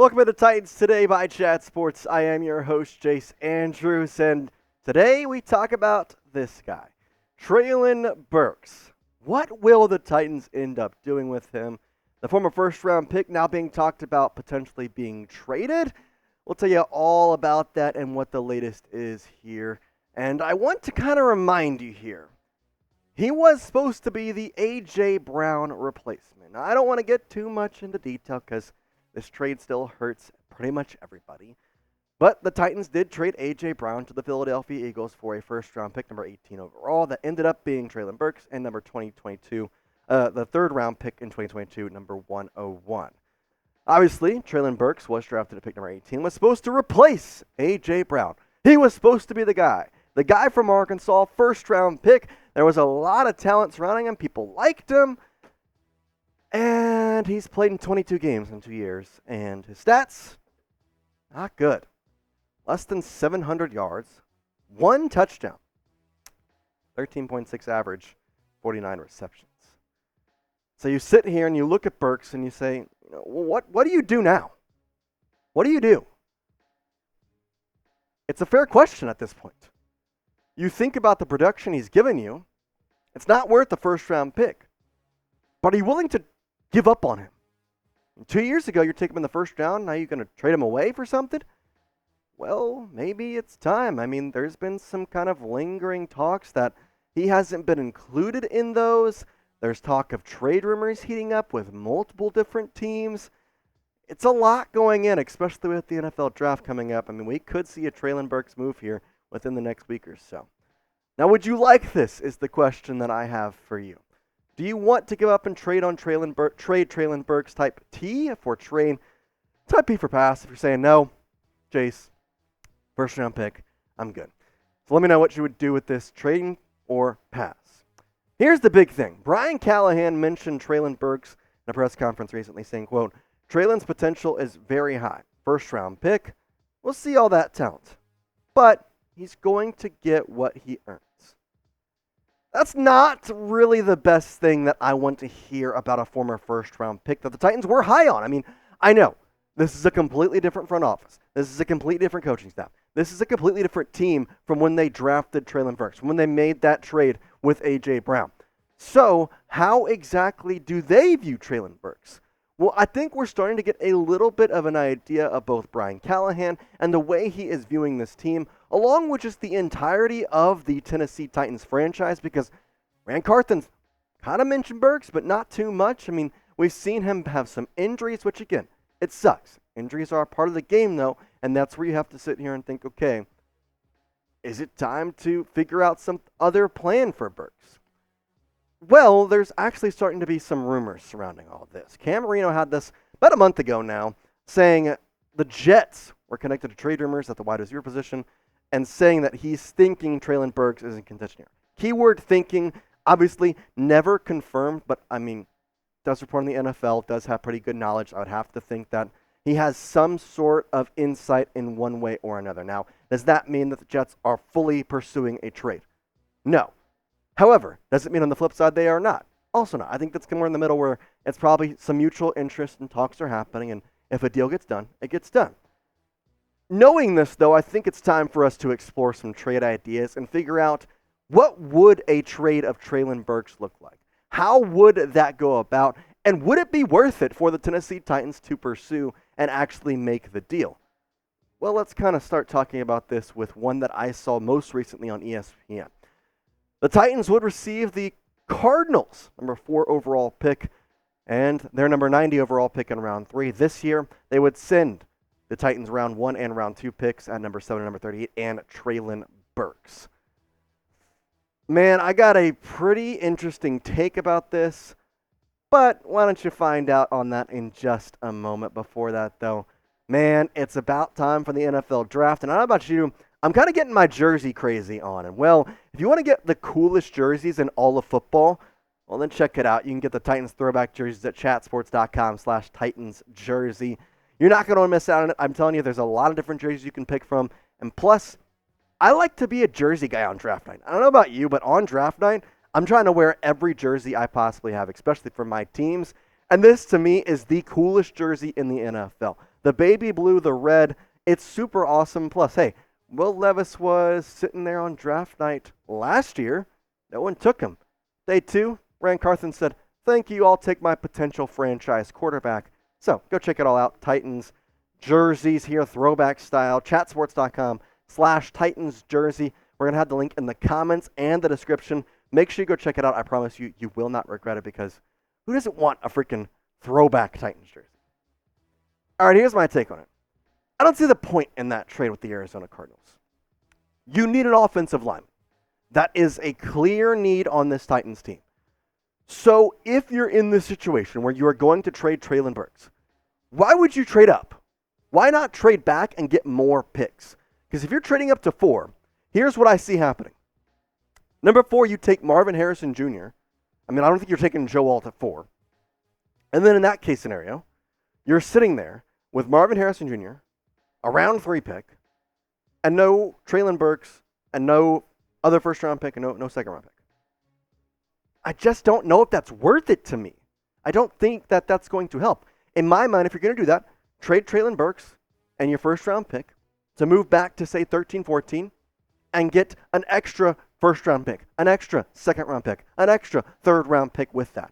Welcome to the Titans Today by Chat Sports. I am your host, Jace Andrews, and today we talk about this guy, Treylon Burks. What will the Titans end up doing with him? The former first-round pick now being talked about potentially being traded. We'll tell you all about that and what the latest is here. And I want to kind of remind you here, he was supposed to be the A.J. Brown replacement. Now, I don't want to get too much into detail because this trade still hurts pretty much everybody. But the Titans did trade A.J. Brown to the Philadelphia Eagles for a first-round pick, number 18 overall, that ended up being Treylon Burks, and number 2022, the third-round pick in 2022, number 101. Obviously, Treylon Burks was drafted at pick number 18, was supposed to replace A.J. Brown. He was supposed to be the guy from Arkansas, first-round pick. There was a lot of talent surrounding him. People liked him. And he's played in 22 games in 2 years, and his stats, not good. Less than 700 yards, 1 touchdown, 13.6 average, 49 receptions. So you sit here and you look at Burks and you say, what do you do now? What do you do? It's a fair question at this point. You think about the production he's given you, it's not worth the first-round pick. But are you willing to give up on him? 2 years ago, you're taking him in the first round. Now you're going to trade him away for something? Well, maybe it's time. I mean, there's been some kind of lingering talks that he hasn't been included in those. There's talk of trade rumors heating up with multiple different teams. It's a lot going in, especially with the NFL draft coming up. I mean, we could see a Treylon Burks move here within the next week or so. Now, would you like this is the question that I have for you. Do you want to give up and trade Treylon Burks type T for trade type P for pass? If you're saying no, Jace, first round pick, I'm good. So let me know what you would do with this, trading or pass. Here's the big thing. Brian Callahan mentioned Treylon Burks in a press conference recently saying, quote, Treylon's potential is very high. First round pick. We'll see all that talent. But he's going to get what he earns. That's not really the best thing that I want to hear about a former first-round pick that the Titans were high on. I mean, I know this is a completely different front office. This is a completely different coaching staff. This is a completely different team from when they drafted Treylon Burks, from when they made that trade with A.J. Brown. So how exactly do they view Treylon Burks? Well, I think we're starting to get a little bit of an idea of both Brian Callahan and the way he is viewing this team, along with just the entirety of the Tennessee Titans franchise, because Ran Carthon kind of mentioned Burks, but not too much. I mean, we've seen him have some injuries, which again, it sucks. Injuries are a part of the game, though, and that's where you have to sit here and think, okay, is it time to figure out some other plan for Burks? Well, there's actually starting to be some rumors surrounding all of this. Cam Marino had this about a month ago now, saying the Jets were connected to trade rumors at the wide receiver position and saying that he's thinking Treylon Burks is in contention here. Keyword thinking, obviously never confirmed, but I mean, does report in the NFL, does have pretty good knowledge. I would have to think that he has some sort of insight in one way or another. Now, does that mean that the Jets are fully pursuing a trade? No. However, does it mean on the flip side they are not? Also not. I think that's somewhere in the middle where it's probably some mutual interest and talks are happening, and if a deal gets done, it gets done. Knowing this, though, I think it's time for us to explore some trade ideas and figure out what would a trade of Treylon Burks look like? How would that go about? And would it be worth it for the Tennessee Titans to pursue and actually make the deal? Well, let's kind of start talking about this with one that I saw most recently on ESPN. The Titans would receive the Cardinals' number 4 overall pick and their number 90 overall pick in round 3. This year, they would send the Titans round 1 and round 2 picks at number 7 and number 38 and Treylon Burks. Man, I got a pretty interesting take about this, but why don't you find out on that in just a moment. Before that, though, man, it's about time for the NFL draft, and I don't know about you, I'm kind of getting my jersey crazy on. And, well, if you want to get the coolest jerseys in all of football, well, then check it out. You can get the Titans throwback jerseys at chatsports.com/TitansJersey. You're not going to miss out on it. I'm telling you, there's a lot of different jerseys you can pick from. And plus, I like to be a jersey guy on draft night. I don't know about you, but on draft night, I'm trying to wear every jersey I possibly have, especially for my teams. And this, to me, is the coolest jersey in the NFL. The baby blue, the red, it's super awesome. Plus, hey, Will Levis was sitting there on draft night last year. No one took him. Day 2, Ran Carthon said, thank you, I'll take my potential franchise quarterback. So go check it all out. Titans jerseys here, throwback style, chatsports.com/Titans jersey. We're going to have the link in the comments and the description. Make sure you go check it out. I promise you, you will not regret it, because who doesn't want a freaking throwback Titans jersey? All right, here's my take on it. I don't see the point in that trade with the Arizona Cardinals. You need an offensive lineman. That is a clear need on this Titans team. So if you're in this situation where you are going to trade Treylon Burks, why would you trade up? Why not trade back and get more picks? Because if you're trading up to 4, here's what I see happening. Number 4, you take Marvin Harrison Jr. I don't think you're taking Joe Alt at 4. And then in that case scenario, you're sitting there with Marvin Harrison Jr., a round 3 pick, and no Treylon Burks, and no other first-round pick, and no second-round pick. I just don't know if that's worth it to me. I don't think that that's going to help. In my mind, if you're going to do that, trade Treylon Burks and your first-round pick to move back to, say, 13-14 and get an extra first-round pick, an extra second-round pick, an extra third-round pick with that.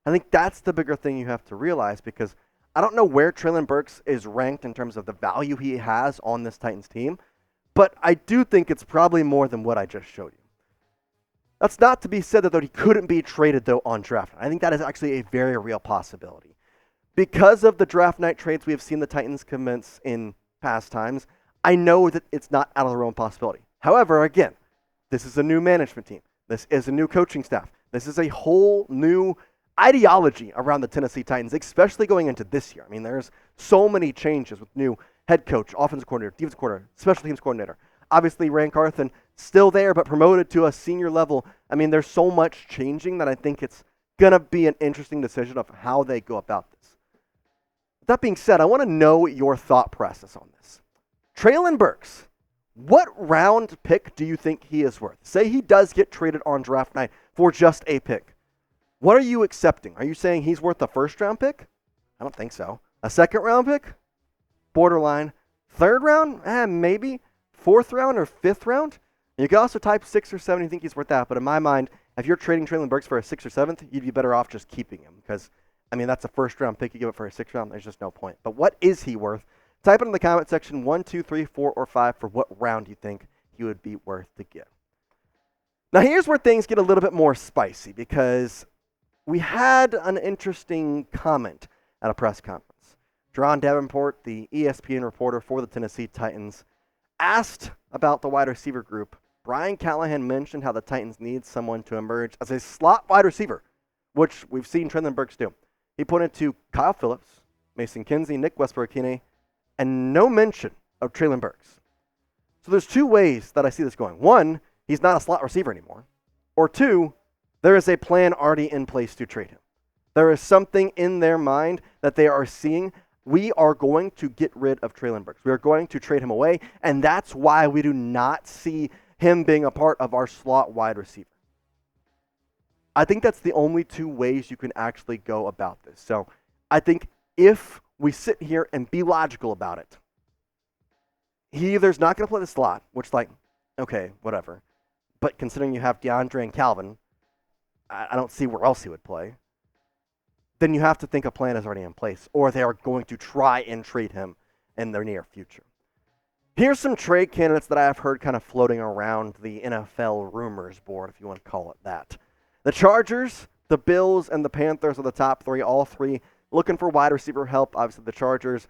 I think that's the bigger thing you have to realize, because I don't know where Treylon Burks is ranked in terms of the value he has on this Titans team, but I do think it's probably more than what I just showed you. That's not to be said that he couldn't be traded, though, on draft night. I think that is actually a very real possibility. Because of the draft night trades we have seen the Titans commence in past times, I know that it's not out of the realm of possibility. However, again, this is a new management team. This is a new coaching staff. This is a whole new ideology around the Tennessee Titans, especially going into this year. There's so many changes with new head coach, offensive coordinator, defensive coordinator, special teams coordinator. Obviously, Ran Carthon still there, but promoted to a senior level. There's so much changing that I think it's going to be an interesting decision of how they go about this. With that being said, I want to know your thought process on this. Treylon Burks, what round pick do you think he is worth? Say he does get traded on draft night for just a pick. What are you accepting? Are you saying he's worth a first-round pick? I don't think so. A second-round pick? Borderline. Third round? Maybe. Fourth round or fifth round? You can also type 6 or 7 and think he's worth that. But in my mind, if you're trading Treylon Burks for a 6th or 7th, you'd be better off just keeping him. Because, that's a first-round pick. You give it for a 6th round, there's just no point. But what is he worth? Type it in the comment section, 1, 2, 3, 4, or 5 for what round you think he would be worth to get. Now, here's where things get a little bit more spicy, because we had an interesting comment at a press conference. Jerron Davenport, the ESPN reporter for the Tennessee Titans, asked about the wide receiver group. Brian Callahan mentioned how the Titans need someone to emerge as a slot wide receiver, which we've seen Treylon Burks do. He pointed to Kyle Phillips, Mason Kinsey, Nick Westbrook-Ikine, and no mention of Treylon Burks. So there's 2 ways that I see this going. 1, he's not a slot receiver anymore. Or 2, there is a plan already in place to trade him. There is something in their mind that they are seeing. We are going to get rid of Treylon Burks. We are going to trade him away, and that's why we do not see him being a part of our slot wide receiver. I think that's the only 2 ways you can actually go about this. So I think if we sit here and be logical about it, he either's not going to play the slot, which, okay, whatever. But considering you have DeAndre and Calvin, I don't see where else he would play. Then you have to think a plan is already in place, or they are going to try and trade him in the near future. Here's some trade candidates that I have heard kind of floating around the NFL rumors board, if you want to call it that. The Chargers, the Bills, and the Panthers are the top 3, all 3 looking for wide receiver help. Obviously, the Chargers,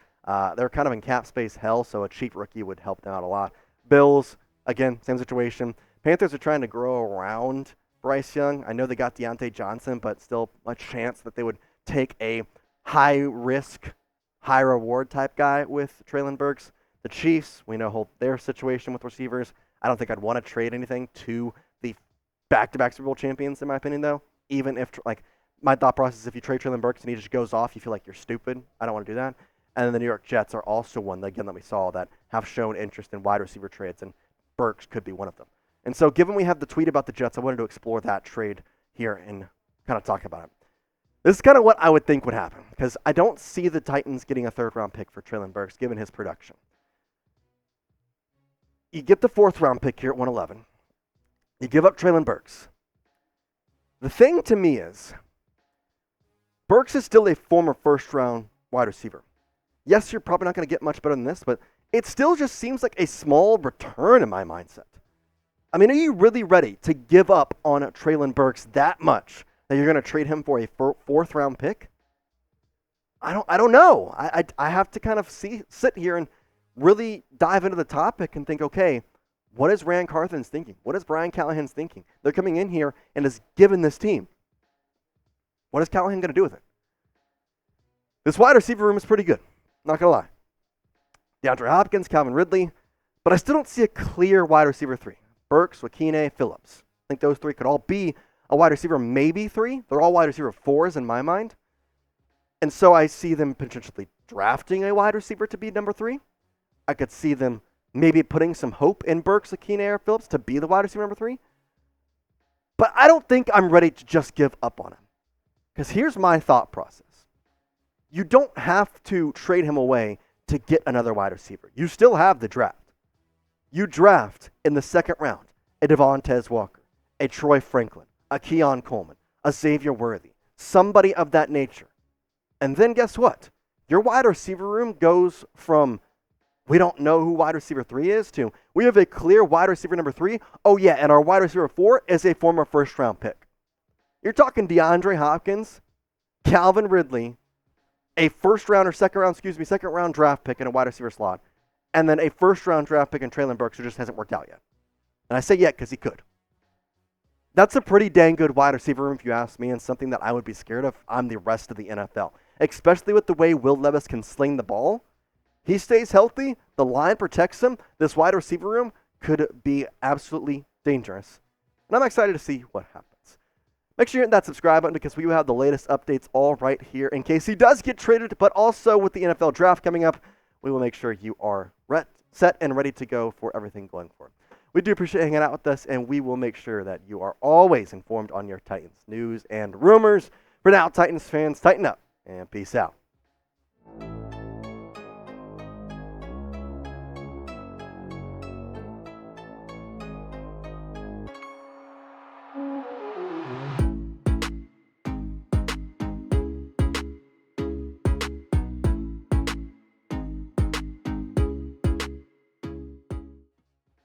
they're kind of in cap space hell, so a cheap rookie would help them out a lot. Bills, again, same situation. Panthers are trying to grow around Bryce Young. I know they got Deontay Johnson, but still a chance that they would take a high-risk, high-reward type guy with Treylon Burks. The Chiefs, we know their situation with receivers. I don't think I'd want to trade anything to the back-to-back Super Bowl champions, in my opinion, though. Even if, my thought process is if you trade Treylon Burks and he just goes off, you feel like you're stupid. I don't want to do that. And then the New York Jets are also one, again, that we saw that have shown interest in wide receiver trades, and Burks could be one of them. And so given we have the tweet about the Jets, I wanted to explore that trade here and kind of talk about it. This is kind of what I would think would happen, because I don't see the Titans getting a third-round pick for Treylon Burks, given his production. You get the fourth-round pick here at 111. You give up Treylon Burks. The thing to me is, Burks is still a former first-round wide receiver. Yes, you're probably not going to get much better than this, but it still just seems like a small return in my mindset. I mean, are you really ready to give up on Treylon Burks that much that you're going to trade him for a fourth-round pick? I don't know. I have to kind of sit here and really dive into the topic and think, okay, what is Ran Carthon's thinking? What is Brian Callahan's thinking? They're coming in here and is given this team. What is Callahan going to do with it? This wide receiver room is pretty good. Not going to lie. DeAndre Hopkins, Calvin Ridley, but I still don't see a clear wide receiver 3. Burks, Wakine, Phillips. I think those 3 could all be a wide receiver, maybe 3. They're all wide receiver 4s in my mind. And so I see them potentially drafting a wide receiver to be number 3. I could see them maybe putting some hope in Burks, Wakine, or Phillips to be the wide receiver number 3. But I don't think I'm ready to just give up on him. Because here's my thought process. You don't have to trade him away to get another wide receiver. You still have the draft. You draft in the second round a Devontae Walker, a Troy Franklin, a Keon Coleman, a Xavier Worthy, somebody of that nature. And then guess what? Your wide receiver room goes from we don't know who wide receiver 3 is to we have a clear wide receiver number 3. Oh yeah, and our wide receiver 4 is a former first-round pick. You're talking DeAndre Hopkins, Calvin Ridley, a second round draft pick in a wide receiver slot, and then a first round draft pick in Treylon Burks who just hasn't worked out yet. And I say yet because he could. That's a pretty dang good wide receiver room if you ask me, and something that I would be scared of on the rest of the NFL. Especially with the way Will Levis can sling the ball. He stays healthy, the line protects him, this wide receiver room could be absolutely dangerous. And I'm excited to see what happens. Make sure you hit that subscribe button because we will have the latest updates all right here in case he does get traded, but also with the NFL draft coming up, we will make sure you are set and ready to go for everything going forward. We do appreciate hanging out with us, and we will make sure that you are always informed on your Titans news and rumors. For now, Titans fans, tighten up and peace out.